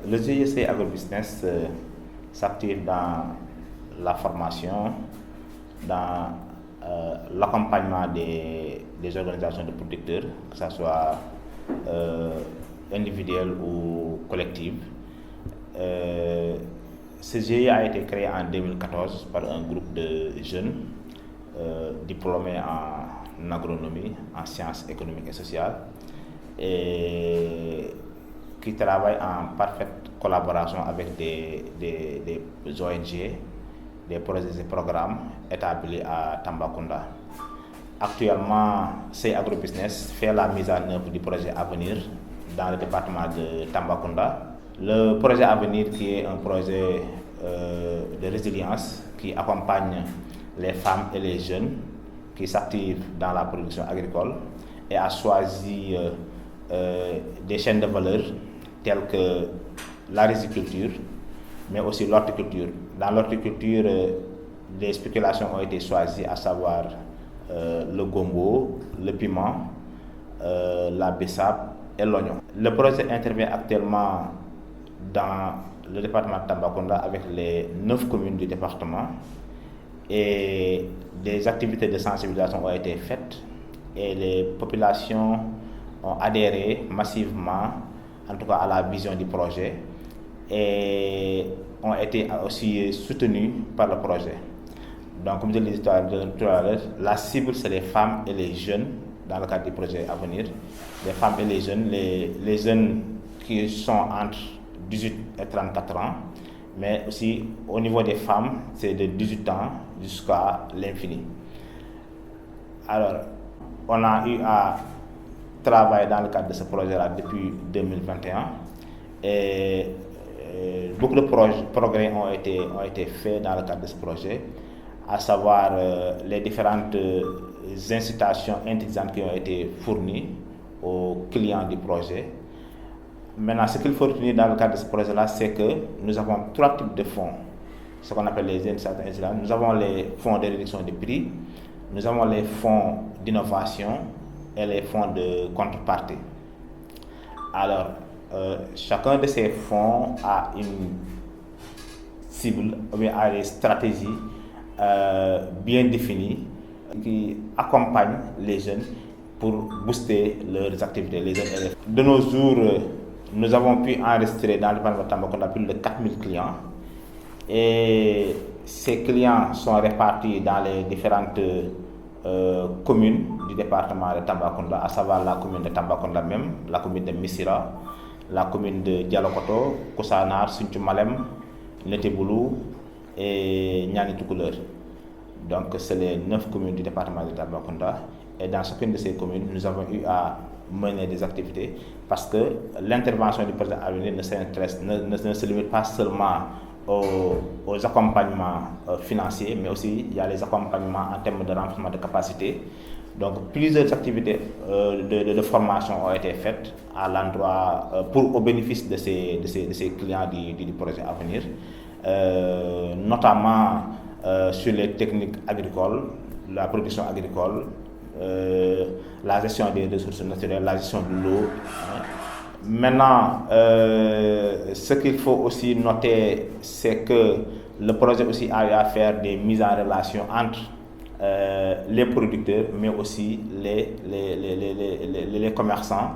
Le GIC Agrobusiness s'active dans la formation, dans l'accompagnement des organisations de producteurs, que ce soit individuelles ou collectives. Ce GIE a été créé en 2014 par un groupe de jeunes diplômés en agronomie, en sciences économiques et sociales, et qui travaillent en parfaite collaboration avec des ONG, des projets et programmes établis à Tambacounda. Actuellement, GIE Agrobusiness fait la mise en œuvre du projet Avenir dans le département de Tambacounda. Le projet Avenir, qui est un projet de résilience qui accompagne les femmes et les jeunes qui s'activent dans la production agricole, et a choisi des chaînes de valeur telles que la riziculture, mais aussi l'horticulture. Dans l'horticulture, des spéculations ont été choisies, à savoir le gombo, le piment, la bissap et l'oignon. Le projet intervient actuellement dans le département de Tambacounda avec les 9 communes du département, et des activités de sensibilisation ont été faites et les populations ont adhéré massivement, en tout cas à la vision du projet, et ont été aussi soutenues par le projet. Donc, comme je l'ai dit tout à l'heure, la cible, c'est les femmes et les jeunes dans le cadre du projet Avenir. Les femmes et les jeunes qui sont entre 18 et 34 ans, mais aussi au niveau des femmes, c'est de 18 ans jusqu'à l'infini. Alors, on a eu à travailler dans le cadre de ce projet-là depuis 2021, et beaucoup de progrès ont été faits dans le cadre de ce projet, à savoir les différentes incitations intelligentes qui ont été fournies aux clients du projet. Maintenant, ce qu'il faut retenir dans le cadre de ce projet-là, c'est que nous avons 3 types de fonds, ce qu'on appelle les incitations intelligentes. Nous avons les fonds de réduction de prix, nous avons les fonds d'innovation et les fonds de contrepartie. Alors, chacun de ces fonds a une cible, ou bien a des stratégies bien définies qui accompagnent les jeunes pour booster leurs activités. Les jeunes élèves. De nos jours, nous avons pu enregistrer dans le département de Tambacounda plus de 4000 clients, et ces clients sont répartis dans les différentes communes du département de Tambacounda, à savoir la commune de Tambacounda même, la commune de Missira, la commune de Dialokoto, Koussanar, Sinthiou Malem, Neteboulou et Niani Toucouleur. Donc, c'est les 9 communes du département de Tambacounda, et dans chacune de ces communes, nous avons eu à mener des activités, parce que l'intervention du projet Avenir ne se limite pas seulement aux accompagnements financiers, mais aussi il y a les accompagnements en termes de renforcement de capacité. Donc, plusieurs activités de formation ont été faites à l'endroit au bénéfice de ces clients du projet Avenir, notamment sur les techniques agricoles, la production agricole, la gestion des ressources naturelles, la gestion de l'eau. Maintenant, ce qu'il faut aussi noter, c'est que le projet aussi a eu à faire des mises en relation entre les producteurs, mais aussi les commerçants,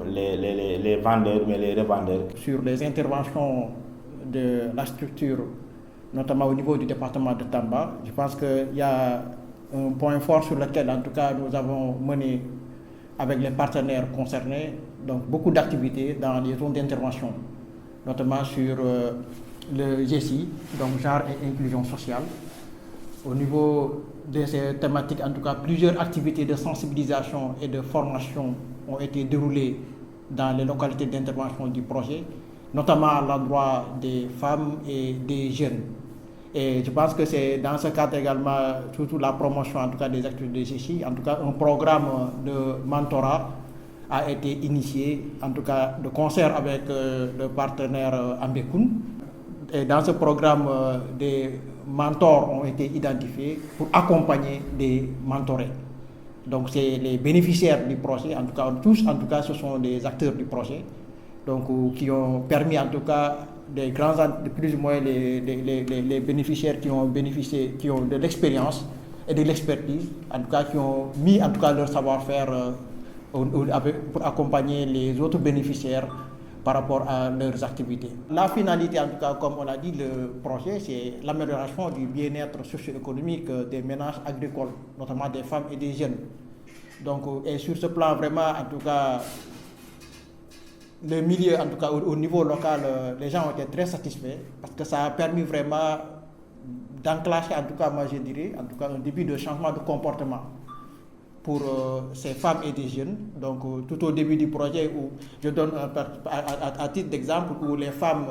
les vendeurs, mais les revendeurs. Sur les interventions de la structure, notamment au niveau du département de Tamba, je pense qu'il y a un point fort sur lequel, en tout cas, nous avons mené avec les partenaires concernés, donc beaucoup d'activités dans les zones d'intervention, notamment sur le GSI, donc genre et inclusion sociale. Au niveau de ces thématiques, en tout cas, plusieurs activités de sensibilisation et de formation ont été déroulées dans les localités d'intervention du projet, notamment à l'endroit des femmes et des jeunes. Et je pense que c'est dans ce cadre également, surtout la promotion en tout cas des activités de GSI, en tout cas un programme de mentorat a été initié, en tout cas de concert avec le partenaire Ambekun. Et dans ce programme, des mentors ont été identifiés pour accompagner des mentorés. Donc c'est les bénéficiaires du projet, en tout cas tous, en tout cas ce sont des acteurs du projet donc qui ont permis en tout cas des grands, de plus ou moins les bénéficiaires qui ont bénéficié, qui ont de l'expérience et de l'expertise, en tout cas qui ont mis en tout cas leur savoir-faire pour accompagner les autres bénéficiaires par rapport à leurs activités. La finalité, en tout cas, comme on a dit, le projet, c'est l'amélioration du bien-être socio-économique des ménages agricoles, notamment des femmes et des jeunes. Donc, et sur ce plan, vraiment, en tout cas, le milieu, en tout cas au niveau local, les gens ont été très satisfaits parce que ça a permis vraiment d'enclencher, en tout cas, moi je dirais, en tout cas, un début de changement de comportement pour ces femmes et des jeunes. Donc, tout au début du projet, où je donne à titre d'exemple, où les femmes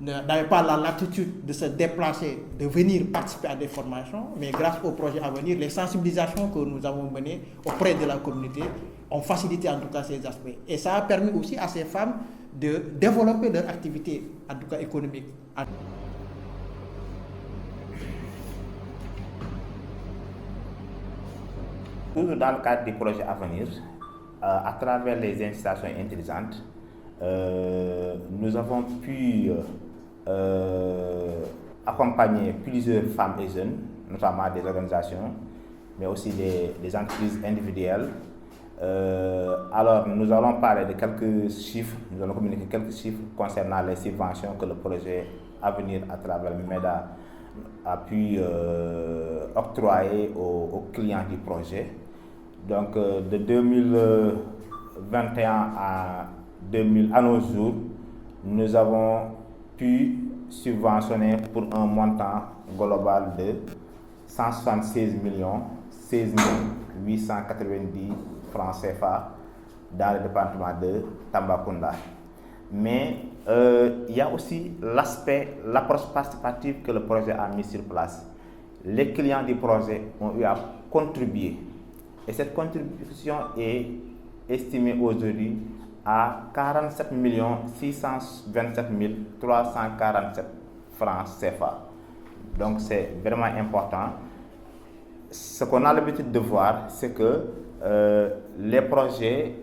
n'avaient pas la latitude de se déplacer, de venir participer à des formations, mais grâce au projet à venir, les sensibilisations que nous avons menées auprès de la communauté ont facilité en tout cas ces aspects. Et ça a permis aussi à ces femmes de développer leur activité, en tout cas économique. Toujours dans le cadre des projets à venir, à travers les incitations intelligentes, nous avons pu accompagner plusieurs femmes et jeunes, notamment des organisations, mais aussi des entreprises individuelles. Alors, nous allons parler de quelques chiffres, nous allons communiquer quelques chiffres concernant les subventions que le projet à venir à travers MEDA a pu octroyer aux clients du projet. Donc, de 2021 à nos jours, nous avons pu subventionner pour un montant global de 176 16 890 francs CFA dans le département de Tambacounda. Mais il y a aussi l'approche participative que le projet a mis sur place. Les clients du projet ont eu à contribuer. Et cette contribution est estimée aujourd'hui à 47 627 347 francs CFA. Donc c'est vraiment important. Ce qu'on a l'habitude de voir, c'est que les projets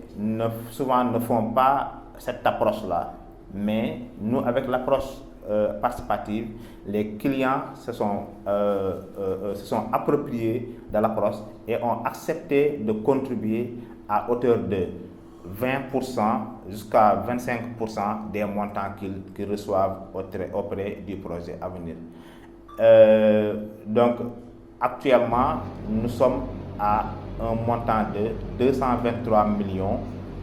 souvent ne font pas cette approche-là. Mais nous, avec l'approche participative, les clients se sont appropriés de l'approche et ont accepté de contribuer à hauteur de 20% jusqu'à 25% des montants qu'ils reçoivent auprès du projet à venir. Donc, actuellement, nous sommes à un montant de 223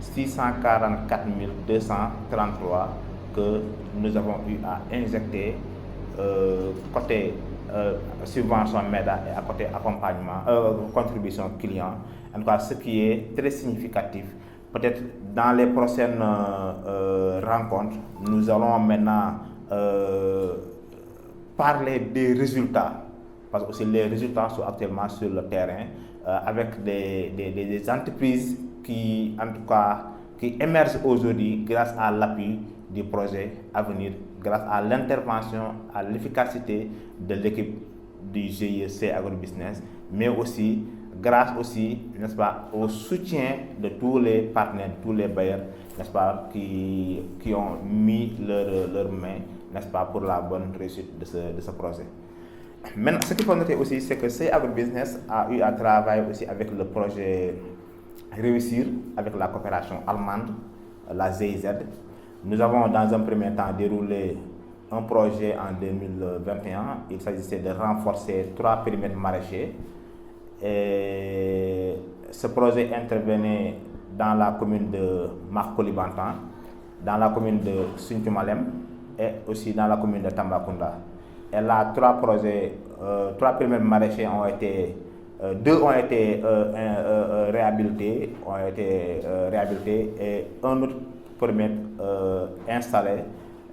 644 233 que nous avons eu à injecter côté subvention MEDA et à côté accompagnement, contribution client. En tout cas, ce qui est très significatif. Peut-être dans les prochaines rencontres, nous allons maintenant parler des résultats, parce que aussi les résultats sont actuellement sur le terrain avec des entreprises qui, en tout cas, qui émergent aujourd'hui grâce à l'appui du projet à venir, grâce à l'intervention, à l'efficacité de l'équipe du GIEC Agrobusiness, mais aussi grâce aussi, n'est-ce pas, au soutien de tous les partenaires, tous les bailleurs, n'est-ce pas, qui ont mis leurs mains, n'est-ce pas, pour la bonne réussite de ce projet. Maintenant, ce qu'il faut noter aussi, c'est que GIEC Agrobusiness a eu à travailler aussi avec le projet Réussir, avec la coopération allemande, la GIZ. Nous avons dans un premier temps déroulé un projet en 2021. Il s'agissait de renforcer 3 périmètres maraîchers. Et ce projet intervenait dans la commune de Marcolibantan, dans la commune de Sinthioumalem et aussi dans la commune de Tambacounda. Et là, 3 périmètres maraîchers ont été, 2 ont été réhabilités, et un autre périmètre installé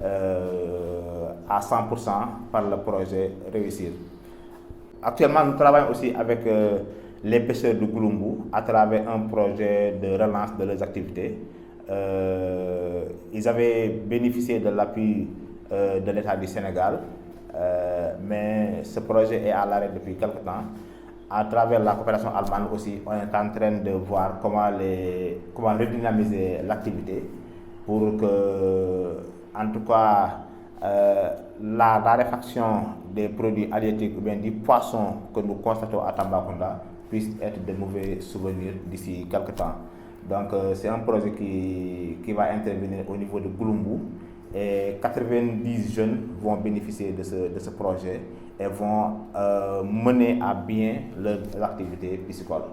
à 100% par le projet Réussir. Actuellement, nous travaillons aussi avec les pêcheurs de Gouloumbou à travers un projet de relance de leurs activités. Ils avaient bénéficié de l'appui de l'État du Sénégal, mais ce projet est à l'arrêt depuis quelque temps. À travers la coopération allemande aussi, on est en train de voir comment redynamiser l'activité. pour que, en tout cas, la raréfaction des produits halieutiques ou bien du poisson que nous constatons à Tambacounda puisse être de mauvais souvenirs d'ici quelques temps. Donc c'est un projet qui va intervenir au niveau de Gouloumbou et 90 jeunes vont bénéficier de ce projet et vont mener à bien leur activité piscicole.